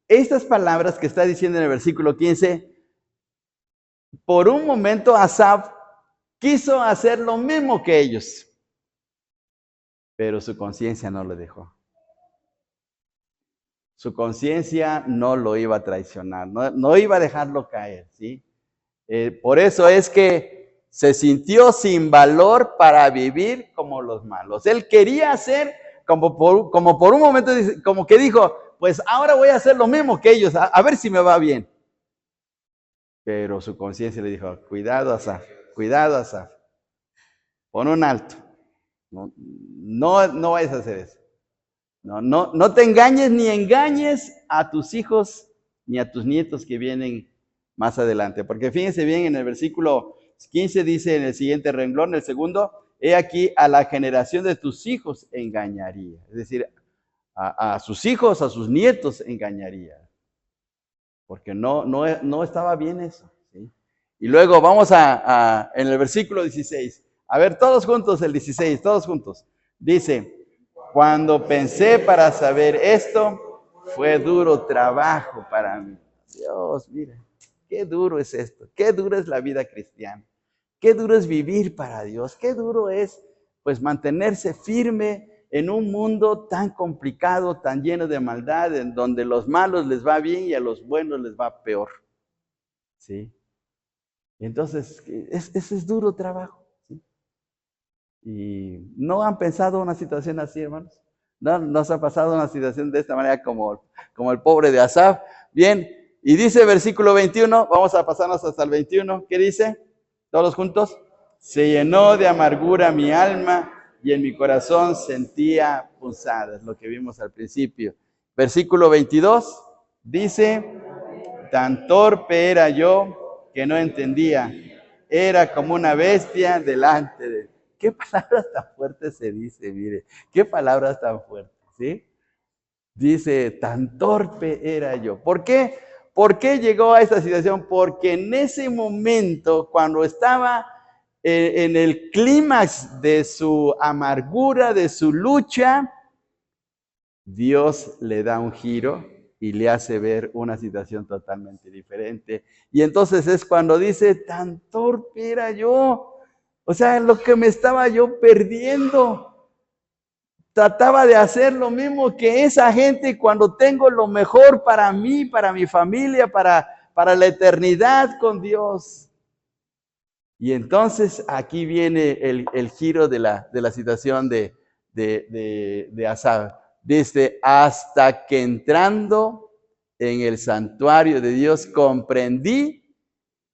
Speaker 1: Estas palabras que está diciendo en el versículo 15, por un momento Asaf quiso hacer lo mismo que ellos, pero su conciencia no lo dejó. Su conciencia no lo iba a traicionar, no iba a dejarlo caer, ¿sí? Por eso es que se sintió sin valor para vivir como los malos. Él quería hacer como por un momento, como que dijo, pues ahora voy a hacer lo mismo que ellos, a ver si me va bien. Pero su conciencia le dijo, cuidado Asaf, pon un alto. No vayas a hacer eso. No te engañes ni engañes a tus hijos ni a tus nietos que vienen más adelante. Porque fíjense bien, en el versículo 15 dice en el siguiente renglón, el segundo, he aquí a la generación de tus hijos engañaría. Es decir, a sus hijos, a sus nietos engañaría. Porque no estaba bien eso. ¿Sí? Y luego vamos en el versículo 16. A ver, todos juntos el 16, todos juntos. Dice, cuando pensé para saber esto, fue duro trabajo para mí. Dios, mira, qué duro es esto, qué duro es la vida cristiana, qué duro es vivir para Dios, qué duro es pues mantenerse firme en un mundo tan complicado, tan lleno de maldad, en donde a los malos les va bien y a los buenos les va peor. ¿Sí? Entonces, ese es duro trabajo. ¿Sí? Y no han pensado una situación así, hermanos. No nos ha pasado una situación de esta manera como el pobre de Asaf. Bien, y dice versículo 21, vamos a pasarnos hasta el 21. ¿Qué dice? ¿Todos juntos? Se llenó de amargura mi alma y en mi corazón sentía punzadas, lo que vimos al principio. Versículo 22 dice, tan torpe era yo que no entendía, era como una bestia delante de... ¿Qué palabras tan fuertes se dice? Mire, qué palabras tan fuertes, ¿sí? Dice, tan torpe era yo. ¿Por qué? ¿Por qué llegó a esta situación? Porque en ese momento, cuando estaba en el clímax de su amargura, de su lucha, Dios le da un giro y le hace ver una situación totalmente diferente. Y entonces es cuando dice, tan torpe era yo. O sea, lo que me estaba yo perdiendo. Trataba de hacer lo mismo que esa gente cuando tengo lo mejor para mí, para mi familia, para la eternidad con Dios. Y entonces aquí viene el giro de la situación de Asaf. Dice, hasta que entrando en el santuario de Dios comprendí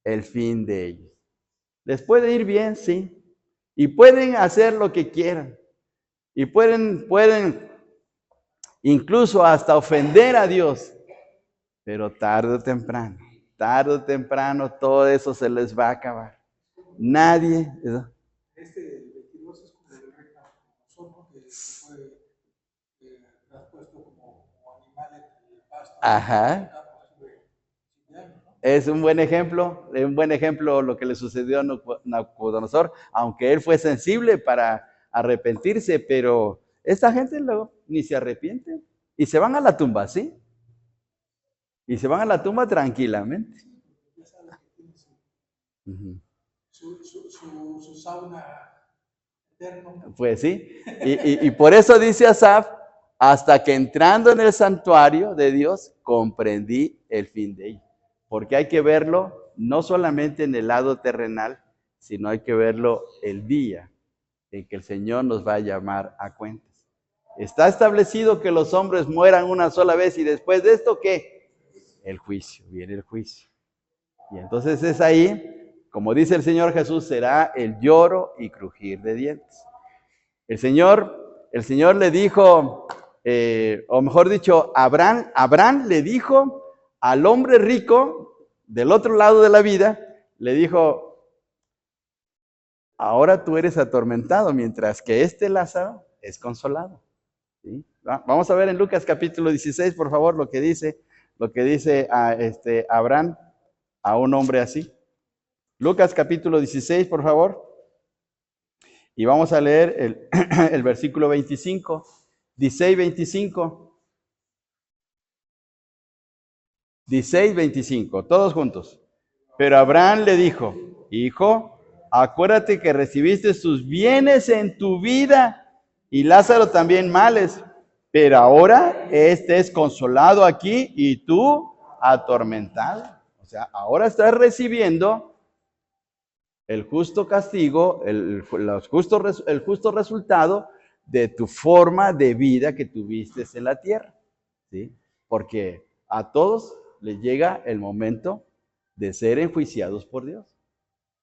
Speaker 1: el fin de ellos. Les puede ir bien, sí. Y pueden hacer lo que quieran. Y pueden incluso hasta ofender a Dios. Pero tarde o temprano todo eso se les va a acabar. Nadie...
Speaker 3: Este 22 es como el reclamo, que fue traspuesto como animal en el pasto.
Speaker 1: Ajá. Es un buen ejemplo lo que le sucedió a Nabucodonosor, aunque él fue sensible para arrepentirse, pero esta gente luego ni se arrepiente y se van a la tumba, ¿sí? Y se van a la tumba tranquilamente.
Speaker 3: Ya sabe que tiene
Speaker 1: Ujú.
Speaker 3: su sauna eterno.
Speaker 1: Pues sí, y por eso dice Asaf, hasta que entrando en el santuario de Dios, comprendí el fin de ello. Porque hay que verlo no solamente en el lado terrenal, sino hay que verlo el día en que el Señor nos va a llamar a cuentas. Está establecido que los hombres mueran una sola vez y después de esto, ¿qué? El juicio, viene el juicio. Y entonces es ahí, como dice el Señor Jesús, será el lloro y crujir de dientes. El Señor le dijo, o mejor dicho, Abraham le dijo al hombre rico del otro lado de la vida, le dijo, ahora tú eres atormentado, mientras que este Lázaro es consolado. ¿Sí? Vamos a ver en Lucas capítulo 16, por favor, lo que dice a Abraham a un hombre así. Lucas capítulo 16, por favor. Y vamos a leer el versículo 25. 16, 25. 16, 25. Todos juntos. Pero Abraham le dijo, hijo, acuérdate que recibiste sus bienes en tu vida y Lázaro también males. Pero ahora este es consolado aquí y tú atormentado. O sea, ahora estás recibiendo el justo castigo, el justo resultado de tu forma de vida que tuviste en la tierra. ¿Sí? Porque a todos les llega el momento de ser enjuiciados por Dios.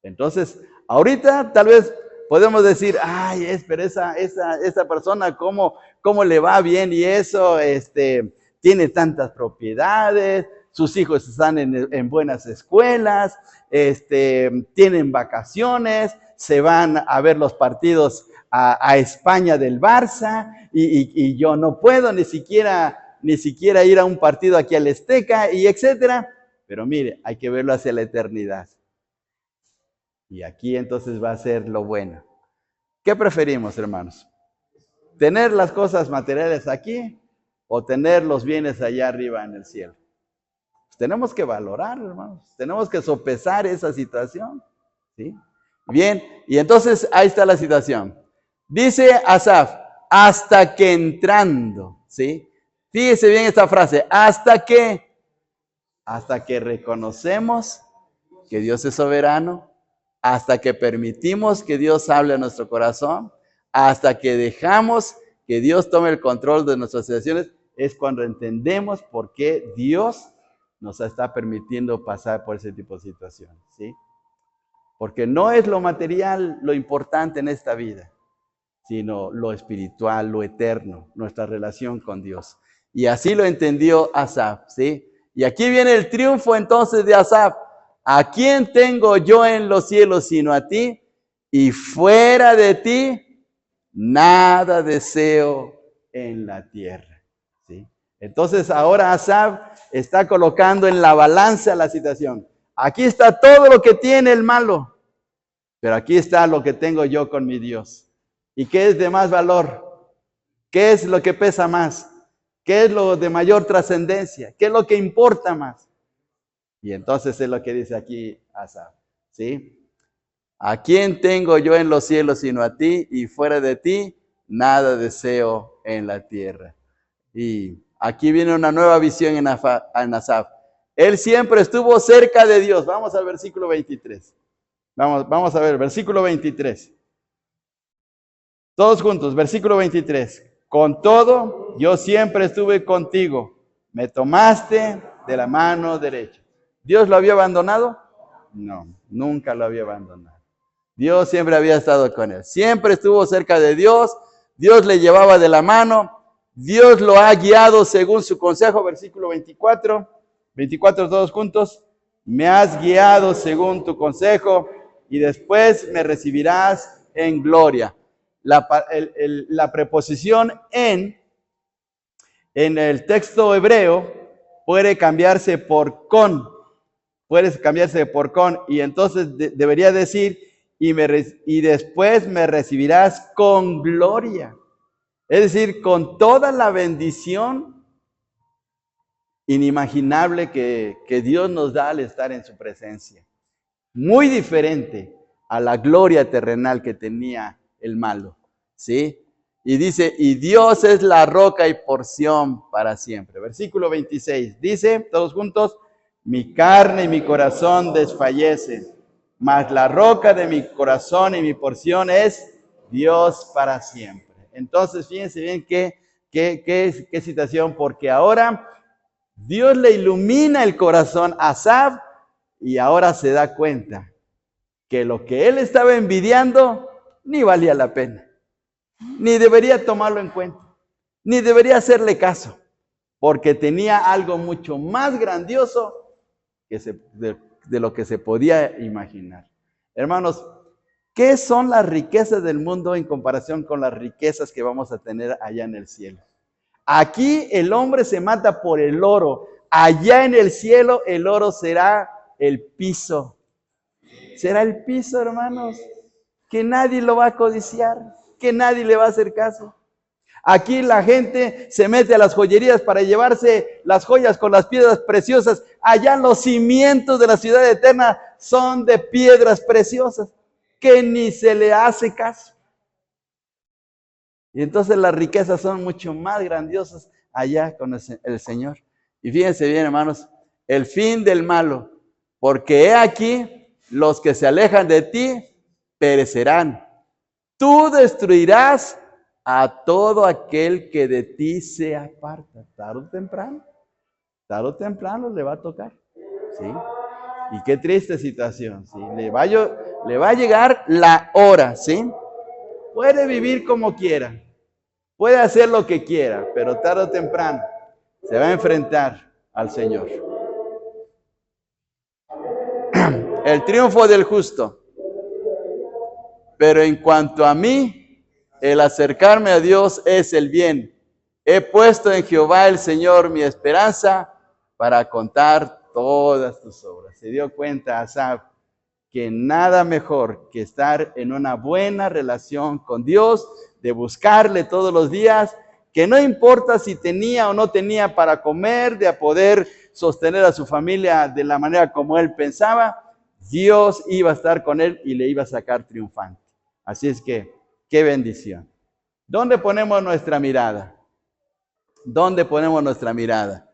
Speaker 1: Entonces, ahorita tal vez podemos decir, ay, pero esa persona, ¿cómo le va bien? Y eso, tiene tantas propiedades, sus hijos están en buenas escuelas, tienen vacaciones, se van a ver los partidos a España del Barça, y yo no puedo ni siquiera ir a un partido aquí al Azteca, y etcétera. Pero mire, hay que verlo hacia la eternidad. Y aquí entonces va a ser lo bueno. ¿Qué preferimos, hermanos? ¿Tener las cosas materiales aquí o tener los bienes allá arriba en el cielo? Pues tenemos que valorar, hermanos. Tenemos que sopesar esa situación. ¿Sí? Bien, y entonces ahí está la situación. Dice Asaf, hasta que entrando, ¿sí? Fíjese bien esta frase, hasta que reconocemos que Dios es soberano, hasta que permitimos que Dios hable a nuestro corazón, hasta que dejamos que Dios tome el control de nuestras situaciones, es cuando entendemos por qué Dios nos está permitiendo pasar por ese tipo de situaciones, ¿sí? Porque no es lo material lo importante en esta vida, sino lo espiritual, lo eterno, nuestra relación con Dios. Y así lo entendió Asaf, ¿sí? Y aquí viene el triunfo entonces de Asaf. ¿A quién tengo yo en los cielos sino a ti? Y fuera de ti, nada deseo en la tierra. ¿Sí? Entonces ahora Asaf está colocando en la balanza la situación. Aquí está todo lo que tiene el malo, pero aquí está lo que tengo yo con mi Dios. ¿Y qué es de más valor? ¿Qué es lo que pesa más? ¿Qué es lo de mayor trascendencia? ¿Qué es lo que importa más? Y entonces es lo que dice aquí Asaf, ¿sí? ¿A quién tengo yo en los cielos sino a ti? Y fuera de ti, nada deseo en la tierra. Y aquí viene una nueva visión en Asaf. Él siempre estuvo cerca de Dios. Vamos al versículo 23. Vamos a ver, versículo 23. Todos juntos, versículo 23. Con todo, yo siempre estuve contigo. Me tomaste de la mano derecha. ¿Dios lo había abandonado? No, nunca lo había abandonado. Dios siempre había estado con él. Siempre estuvo cerca de Dios. Dios le llevaba de la mano. Dios lo ha guiado según su consejo. Versículo 24. 24 todos juntos. Me has guiado según tu consejo y después me recibirás en gloria. La preposición en el texto hebreo puede cambiarse por con. Puede cambiarse por con. Y entonces debería decir, y después me recibirás con gloria. Es decir, con toda la bendición inimaginable que Dios nos da al estar en su presencia. Muy diferente a la gloria terrenal que tenía el malo, ¿sí? Y dice, y Dios es la roca y porción para siempre. Versículo 26, dice, todos juntos, mi carne y mi corazón desfallecen, mas la roca de mi corazón y mi porción es Dios para siempre. Entonces, fíjense bien qué situación, porque ahora Dios le ilumina el corazón a Asaf y ahora se da cuenta que lo que él estaba envidiando ni valía la pena, ni debería tomarlo en cuenta, ni debería hacerle caso, porque tenía algo mucho más grandioso de lo que se podía imaginar. Hermanos, ¿qué son las riquezas del mundo en comparación con las riquezas que vamos a tener allá en el cielo? Aquí el hombre se mata por el oro. Allá en el cielo el oro será el piso. Será el piso, hermanos, que nadie lo va a codiciar, que nadie le va a hacer caso. Aquí la gente se mete a las joyerías para llevarse las joyas con las piedras preciosas. Allá los cimientos de la ciudad eterna son de piedras preciosas, que ni se le hace caso. Y entonces las riquezas son mucho más grandiosas allá con el Señor. Y fíjense bien, hermanos, el fin del malo, porque he aquí, los que se alejan de ti perecerán. Tú destruirás a todo aquel que de ti se aparta. Tarde o temprano le va a tocar. ¿Sí? Y qué triste situación. ¿Sí? Le va a llegar la hora. ¿Sí? Puede vivir como quiera. Puede hacer lo que quiera, pero tarde o temprano se va a enfrentar al Señor. El triunfo del justo. Pero en cuanto a mí, el acercarme a Dios es el bien. He puesto en Jehová el Señor mi esperanza para contar todas tus obras. Se dio cuenta Asaf que nada mejor que estar en una buena relación con Dios, de buscarle todos los días, que no importa si tenía o no tenía para comer, de poder sostener a su familia de la manera como él pensaba, Dios iba a estar con él y le iba a sacar triunfante. Así es que, qué bendición. ¿Dónde ponemos nuestra mirada? ¿Dónde ponemos nuestra mirada?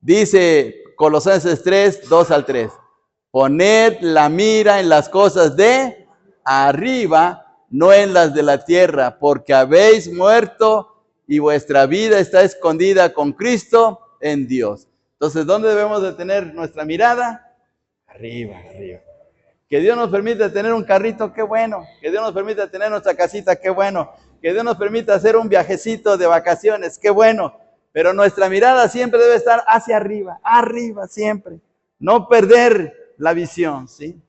Speaker 1: Dice Colosenses 3, 2 al 3. Poned la mira en las cosas de arriba, no en las de la tierra, porque habéis muerto y vuestra vida está escondida con Cristo en Dios. Entonces, ¿dónde debemos de tener nuestra mirada? Arriba, arriba. Que Dios nos permita tener un carrito, qué bueno. Que Dios nos permita tener nuestra casita, qué bueno. Que Dios nos permita hacer un viajecito de vacaciones, qué bueno. Pero nuestra mirada siempre debe estar hacia arriba, arriba siempre. No perder la visión, ¿sí?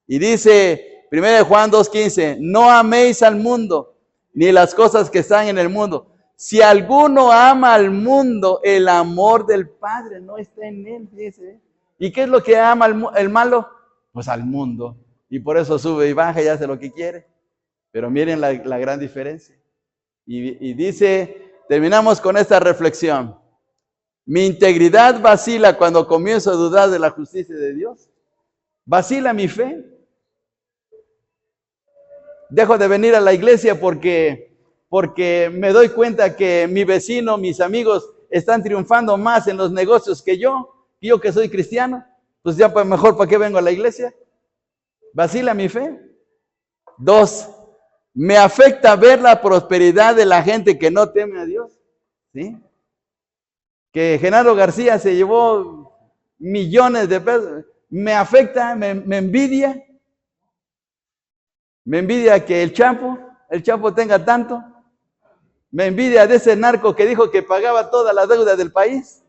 Speaker 1: Y dice 1 Juan 2:15, no améis al mundo, ni las cosas que están en el mundo. Si alguno ama al mundo, el amor del Padre no está en él, dice. ¿Y qué es lo que ama el malo? Pues al mundo. Y por eso sube y baja y hace lo que quiere. Pero miren la gran diferencia. Y dice, terminamos con esta reflexión. Mi integridad vacila cuando comienzo a dudar de la justicia de Dios. Vacila mi fe. Dejo de venir a la iglesia porque me doy cuenta que mi vecino, mis amigos están triunfando más en los negocios que yo que soy cristiano. Pues ya mejor, ¿para qué vengo a la iglesia? ¿Vacila mi fe? 2, me afecta ver la prosperidad de la gente que no teme a Dios. ¿Sí? Que Genaro García se llevó millones de pesos. Me afecta, me envidia. Me envidia que el Chapo tenga tanto. Me envidia de ese narco que dijo que pagaba toda la deuda del país.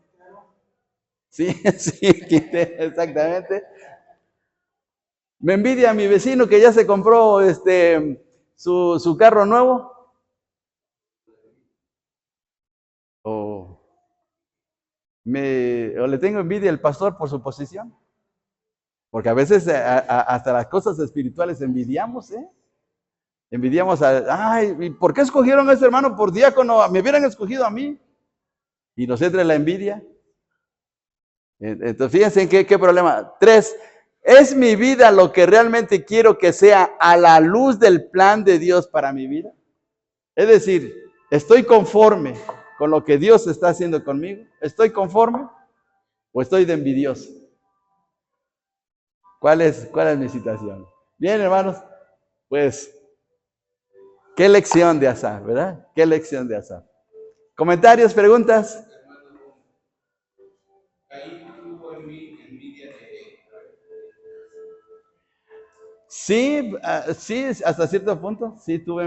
Speaker 1: Sí, sí, exactamente. Me envidia a mi vecino que ya se compró su carro nuevo. O le tengo envidia al pastor por su posición. Porque a veces hasta las cosas espirituales envidiamos, ¿eh? Envidiamos ay, ¿y por qué escogieron a ese hermano por diácono? Me hubieran escogido a mí. Y nos entra la envidia. Entonces, fíjense en qué problema. 3, ¿es mi vida lo que realmente quiero que sea a la luz del plan de Dios para mi vida? Es decir, ¿estoy conforme con lo que Dios está haciendo conmigo? ¿Estoy conforme o estoy de envidioso? ¿Cuál es mi situación? Bien, hermanos, pues, qué lección de Asaf, ¿verdad? Qué lección de Asaf. ¿Comentarios, preguntas? Sí, sí, hasta cierto punto, sí tuve